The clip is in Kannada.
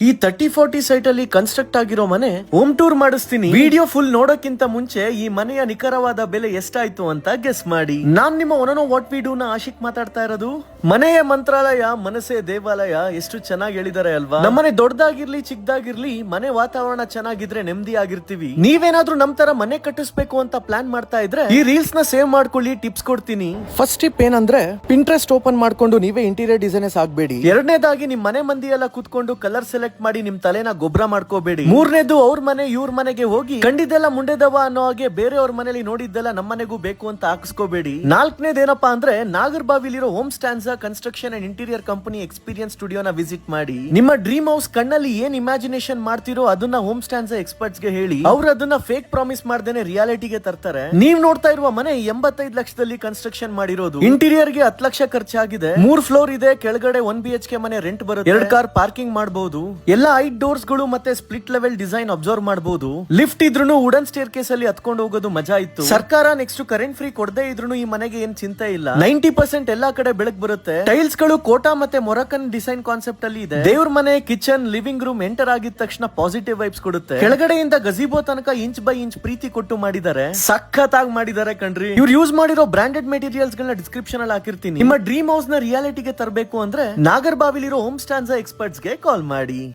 ಈ 30-40 ಸೈಟ್ ಅಲ್ಲಿ ಕನ್ಸ್ಟ್ರಕ್ಟ್ ಆಗಿರೋ ಮನೆ ಹೋಮ್ ಟೂರ್ ಮಾಡಿಸ್ತೀನಿ. ವಿಡಿಯೋ ಫುಲ್ ನೋಡೋಕ್ಕಿಂತ ಮುಂಚೆ ಈ ಮನೆಯ ನಿಖರವಾದ ಬೆಲೆ ಎಷ್ಟಾಯ್ತು ಅಂತ ಗೆಸ್ ಮಾಡಿ. ನಾನ್ ನಿಮ್ಮ ಒನನೋ ವಾಟ್ ವಿ ಡೂ ನ ಆಶಿಕ್ ಮಾತಾಡ್ತಾ ಇರೋದು. ಮನೆಯ ಮಂತ್ರಾಲಯ ಮನಸ್ಸೇ ದೇವಾಲಯ ಎಷ್ಟು ಚೆನ್ನಾಗಿ ಹೇಳಿದಾರೆ ಅಲ್ವಾ. ನಮ್ಮನೆ ದೊಡ್ಡದಾಗಿರ್ಲಿ ಚಿಕ್ಕದಾಗಿರ್ಲಿ ಮನೆ ವಾತಾವರಣ ಚೆನ್ನಾಗಿದ್ರೆ ನೆಮ್ಮದಿ ಆಗಿರ್ತೀವಿ. ನೀವೇನಾದ್ರೂ ನಮ್ ತರ ಮನೆ ಕಟ್ಟಿಸ್ಬೇಕು ಅಂತ ಪ್ಲಾನ್ ಮಾಡ್ತಾ ಇದ್ರೆ ಈ ರೀಲ್ಸ್ ನ ಸೇವ್ ಮಾಡ್ಕೊಳ್ಳಿ, ಟಿಪ್ಸ್ ಕೊಡ್ತೀನಿ. ಫಸ್ಟ್ ಟಿಪ್ ಏನಂದ್ರೆ ಪಿಂಟ್ರೆಸ್ಟ್ ಓಪನ್ ಮಾಡ್ಕೊಂಡು ನೀವೇ ಇಂಟೀರಿಯರ್ ಡಿಸೈನರ್ಸ್ ಆಗ್ಬೇಡಿ. ಎರಡನೇದಾಗಿ ನಿಮ್ ಮನೆ ಮಂದಿ ಎಲ್ಲ ಕೂತ್ಕೊಂಡು ಕಲರ್ ಸೆಲೆಕ್ಟ್ ಮಾಡಿ ನಿಮ್ ತಲೆನ ಗೊಬ್ಬರ ಮಾಡ್ಕೋಬೇಡಿ. ಮೂರನೇದು ಅವ್ರ ಮನೆ ಇವ್ರ ಮನೆಗೆ ಹೋಗಿ ಕಂಡಿದ್ದೆಲ್ಲ ಮುಂಡೆದವ ಅನ್ನೋ ಹಾಗೆ ಬೇರೆಯವ್ರ ಮನೇಲಿ ನೋಡಿದ್ದೆಲ್ಲ ನಮ್ಮ ಮನೆಗೂ ಬೇಕು ಅಂತ ಹಾಕಿಸ್ಕೋಬೇಡಿ. ನಾಲ್ಕನೇದೇನಪ್ಪಾ ಅಂದ್ರೆ ನಾಗರ್ಬಾವಿಲಿರೋ home stanza construction and interior company experience ಸ್ಟುಡಿಯೋನ ವಿಸಿಟ್ ಮಾಡಿ. ನಿಮ್ಮ ಡ್ರೀಮ್ ಹೌಸ್ ಕಣ್ಣಲ್ಲಿ ಏನ್ ಇಮ್ಯಾಜಿನೇಷನ್ ಮಾಡ್ತಿರೋ ಅದನ್ನ ಹೋಮ್ ಸ್ಟ್ಯಾನ್ಸಾ ಎಕ್ಸ್ಪರ್ಟ್ಸ್ ಗೆ ಹೇಳಿ. ಅವ್ರು ಅದನ್ನ ಫೇಕ್ ಪ್ರಾಮಿಸ್ ಮಾಡ್ದೇನೆ ರಿಯಾಲಿಟಿಗೆ ತರ್ತಾರೆ. ನೀವ್ ನೋಡ್ತಾ ಇರುವ ಮನೆ 85 ಲಕ್ಷದಲ್ಲಿ ಕನ್ಸ್ಟ್ರಕ್ಷನ್ ಮಾಡಿರೋದು. ಇಂಟೀರಿಯರ್ ಗೆ 10 ಲಕ್ಷ ಖರ್ಚಾಗಿದೆ. 3 ಫ್ಲೋರ್ ಇದೆ. ಕೆಳಗಡೆ 1 BHK ಮನೆ ರೆಂಟ್ ಬರುತ್ತೆ. 2 ಕಾರ್ ಪಾರ್ಕಿಂಗ್ ಮಾಡಬಹುದು. ಎಲ್ಲ 5 ಡೋರ್ಸ್ ಗಳು ಮತ್ತೆ ಸ್ಪ್ಲಿಟ್ ಲೆವೆಲ್ ಡಿಸೈನ್ ಅಬ್ಸರ್ವ್ ಮಾಡಬಹುದು. ಲಿಫ್ಟ್ ಇದ್ರೂ ವುಡನ್ ಸ್ಟೇರ್ ಕೇಸ್ ಅಲ್ಲಿ ಹತ್ಕೊಂಡು ಹೋಗೋದು ಮಜಾ ಇತ್ತು. ಸರ್ಕಾರ ನೆಕ್ಸ್ಟ್ ಕರೆಂಟ್ ಫ್ರೀ ಕೊಡದೇ ಇದ್ರೂ ಈ ಮನೆಗೆ ಏನ್ ಚಿಂತೆ ಇಲ್ಲ. 90% ಎಲ್ಲಾ ಕಡೆ ಬೆಳಕು ಬರುತ್ತೆ. ಟೈಲ್ಸ್ ಗಳು ಕೋಟಾ ಮತ್ತೆ ಮೊರಕನ್ ಡಿಸೈನ್ ಕಾನ್ಸೆಪ್ಟ್ ಅಲ್ಲಿ ಇದೆ. ದೇವ್ರ ಮನೆ, ಕಿಚನ್, ಲಿವಿಂಗ್ ರೂಮ್ ಎಂಟರ್ ಆಗಿದ ತಕ್ಷಣ ಪಾಸಿಟಿವ್ ವೈಬ್ಸ್ ಕೊಡುತ್ತೆ. ಕೆಳಗಡೆಯಿಂದ ಗಜಿಬೋ ತನಕ ಇಂಚ್ ಬೈ ಇಂಚ್ ಪ್ರೀತಿ ಕೊಟ್ಟು ಮಾಡಿದ್ದಾರೆ. ಸಖತ್ತಾಗಿ ಮಾಡಿದ್ದಾರೆ ಕಣ್ರಿ. ಇವ್ರು ಯೂಸ್ ಮಾಡಿರೋ ಬ್ರಾಂಡೆಡ್ ಮೆಟೀರಿಯಲ್ಸ್ ಗಳನ್ನ ಡಿಸ್ಕ್ರಿಪ್ಷನ್ ಅಲ್ಲಿ ಹಾಕಿರ್ತೀನಿ. ನಿಮ್ಮ ಡ್ರೀಮ್ ಹೌಸ್ ನ ರಿಯಾಲಿಟಿಗೆ ತರಬೇಕು ಅಂದ್ರೆ ನಾಗರ್ಬಾವಿಲಿರೋ ಹೋಮ್ ಸ್ಟ್ಯಾನ್ಸಾ ಎಕ್ಸ್ಪರ್ಟ್ಸ್ ಗೆ ಕಾಲ್ ಮಾಡಿ.